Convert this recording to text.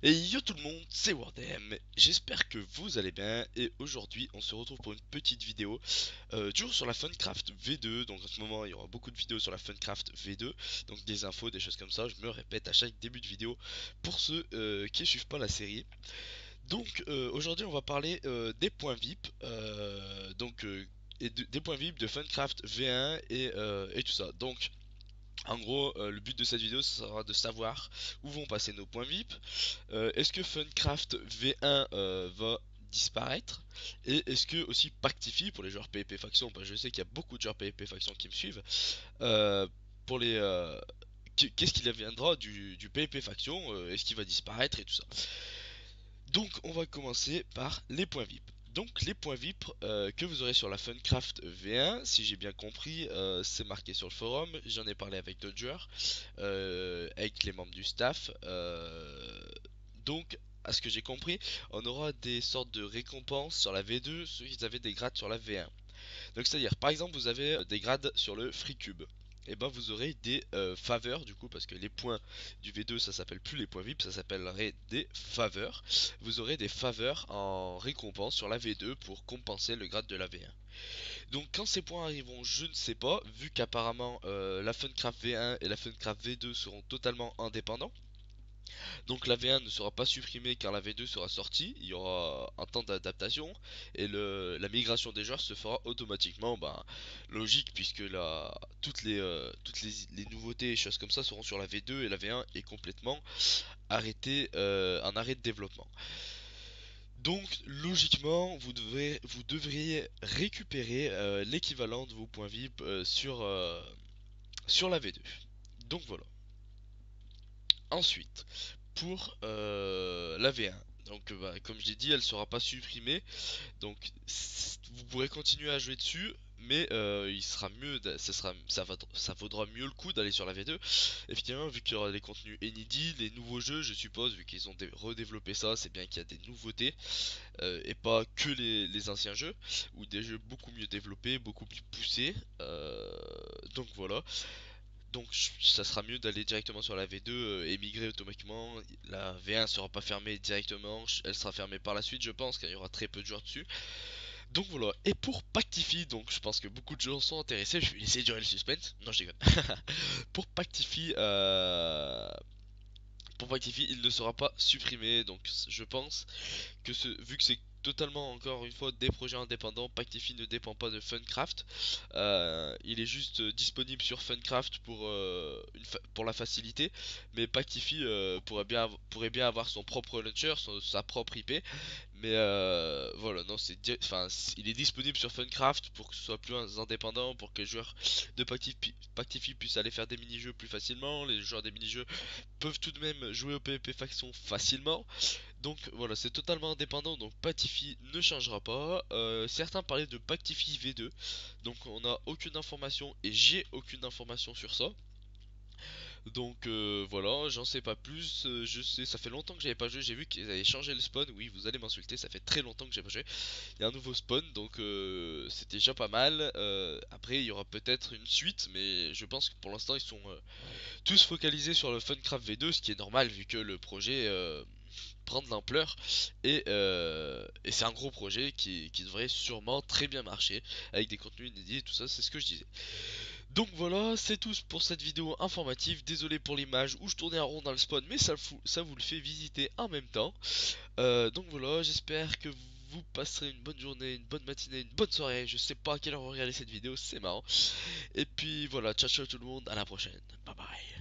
Et yo tout le monde, c'est Wardem, j'espère que vous allez bien et aujourd'hui on se retrouve pour une petite vidéo toujours sur la Funcraft V2. Donc en ce moment il y aura beaucoup de vidéos sur la Funcraft V2, donc des infos, des choses comme ça, je me répète à chaque début de vidéo pour ceux qui ne suivent pas la série. Donc aujourd'hui on va parler des points VIP, des points VIP de Funcraft V1 et tout ça. Donc en gros, le but de cette vidéo sera de savoir où vont passer nos points VIP. Est-ce que Funcraft V1 va disparaître? Et est-ce que aussi Pactify pour les joueurs PvP faction, bah, je sais qu'il y a beaucoup de joueurs PvP faction qui me suivent, euh, pour les qu'est-ce qu'il adviendra du PvP faction, est-ce qu'il va disparaître et tout ça. Donc on va commencer par les points VIP. Donc les points VIP que vous aurez sur la Funcraft V1, si j'ai bien compris, c'est marqué sur le forum, j'en ai parlé avec d'autres joueurs, avec les membres du staff. Donc à ce que j'ai compris, on aura des sortes de récompenses sur la V2, ceux qui avaient des grades sur la V1. Donc c'est-à-dire, par exemple, vous avez des grades sur le Free Cube. Et ben vous aurez des faveurs du coup, parce que les points du V2 ça s'appelle plus les points VIP, ça s'appellerait des faveurs. Vous aurez des faveurs en récompense sur la V2 pour compenser le grade de la V1. Donc quand ces points arriveront, je ne sais pas, vu qu'apparemment la Funcraft V1 et la Funcraft V2 seront totalement indépendants. Donc la V1 ne sera pas supprimée car la V2 sera sortie, il y aura un temps d'adaptation et la migration des joueurs se fera automatiquement, bah, logique puisque toutes les nouveautés et choses comme ça seront sur la V2 et la V1 est complètement arrêtée, en arrêt de développement. Donc logiquement vous devriez récupérer l'équivalent de vos points VIP sur la V2. Donc voilà. Ensuite, pour la V1. Donc bah, comme je l'ai dit, elle sera pas supprimée. Donc vous pourrez continuer à jouer dessus, mais il sera mieux, ça vaudra mieux le coup d'aller sur la V2. Effectivement, vu qu'il y aura les contenus inédits, les nouveaux jeux, je suppose, vu qu'ils ont redéveloppé ça, c'est bien qu'il y a des nouveautés et pas que les anciens jeux ou des jeux beaucoup mieux développés, beaucoup plus poussés. Donc voilà. Donc ça sera mieux d'aller directement sur la V2 et migrer automatiquement. La V1 sera pas fermée directement, elle sera fermée par la suite je pense, car il y aura très peu de joueurs dessus. Donc voilà, et pour Pactify, donc je pense que beaucoup de gens sont intéressés, je vais essayer de durer le suspense. Non je déconne. Pour Pactify, il ne sera pas supprimé, donc je pense que vu que c'est totalement encore une fois des projets indépendants, Pactify ne dépend pas de Funcraft. Il est juste disponible sur Funcraft pour la facilité, mais Pactify pourrait bien avoir son propre launcher, sa propre IP. Mais voilà, non, il est disponible sur Funcraft pour que ce soit plus indépendant, pour que les joueurs de Pactify puissent aller faire des mini-jeux plus facilement. Les joueurs des mini-jeux peuvent tout de même jouer au PvP faction facilement. Donc voilà, c'est totalement indépendant, donc Pactify ne changera pas. Certains parlaient de Pactify V2, donc on n'a aucune information et j'ai aucune information sur ça. Donc voilà, j'en sais pas plus. Je sais, ça fait longtemps que j'avais pas joué. J'ai vu qu'ils avaient changé le spawn. Oui, vous allez m'insulter, ça fait très longtemps que j'ai pas joué. Il y a un nouveau spawn, donc c'était déjà pas mal. Après, il y aura peut-être une suite, mais je pense que pour l'instant, ils sont tous focalisés sur le Funcraft V2, ce qui est normal vu que le projet prend de l'ampleur et c'est un gros projet qui devrait sûrement très bien marcher avec des contenus inédits et tout ça, c'est ce que je disais. Donc voilà, c'est tout pour cette vidéo informative. Désolé pour l'image où je tournais en rond dans le spawn, mais ça vous le fait visiter en même temps. Donc voilà, j'espère que vous passerez une bonne journée, une bonne matinée, une bonne soirée. Je sais pas à quelle heure vous regardez cette vidéo, c'est marrant. Et puis voilà, ciao ciao tout le monde, à la prochaine. Bye bye.